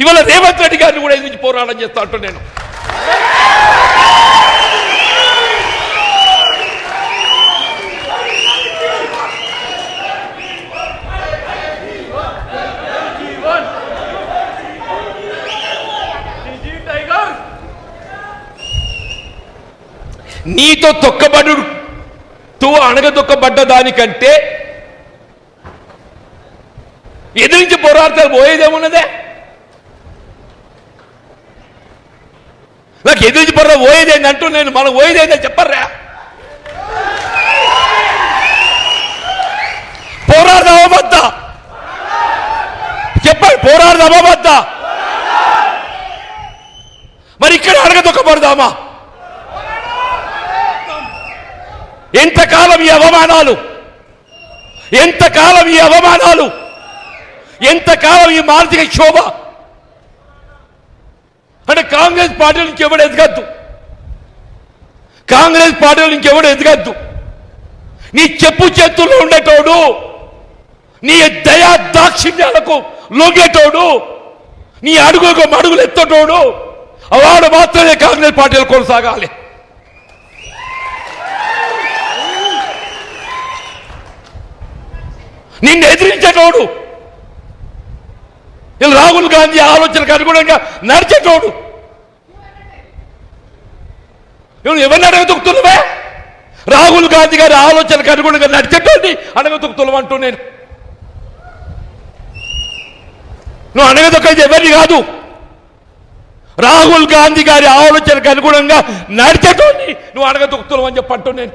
ఇవాళ రేవంత్ రెడ్డి గారిని కూడా ఎదిరించి పోరాటం చేస్తా అంటూ నేను నీతో తొక్కబడుతూ అణగదొక్కబడ్డ దానికంటే ఎదిరించి పోరాడతారు పోయేదేమున్నదే? నాకు ఎదిరించి పోయేదేంది అంటూ నేను మనం పోయేదేందని చెప్పర్రా. పోరాడదామా వద్దా చెప్పండి, పోరాడదామా వద్దా? మరి ఇక్కడ అడగదొక్కబడదామా? ఎంతకాలం ఈ అవమానాలు, ఎంతకాలం ఈ అవమానాలు, ఎంతకాలం ఈ మానసిక క్షోభ? అంటే కాంగ్రెస్ పార్టీ నుంచి ఎవడు ఎదగద్దు, కాంగ్రెస్ పార్టీ నుంచి ఎవడు ఎదగద్దు. నీ చెప్పు చేతుల్లో ఉండేటోడు, నీ దయా దాక్షిణ్యాలకు లొంగేటోడు, నీ అడుగులకు అడుగులు ఎత్తటోడు, వాడు మాత్రమే కాంగ్రెస్ పార్టీలో కొనసాగాలి. నిన్ను ఎదిరించేటోడు, రాహుల్ గాంధీ ఆలోచనకు అనుగుణంగా నడిచేటోడు, ఎవరిని అడగదొక్కుతున్నావే? రాహుల్ గాంధీ గారి ఆలోచనకు అనుగుణంగా నడిచేటోడిని అడగదొక్కుతున్నావు నేను. నువ్వు అడగదొక్కేది ఎవరిని కాదు, రాహుల్ గాంధీ గారి ఆలోచనకు అనుగుణంగా నడిచేటోడిని నువ్వు అడగదొక్కుతున్నావు అని చెప్పంటూ నేను.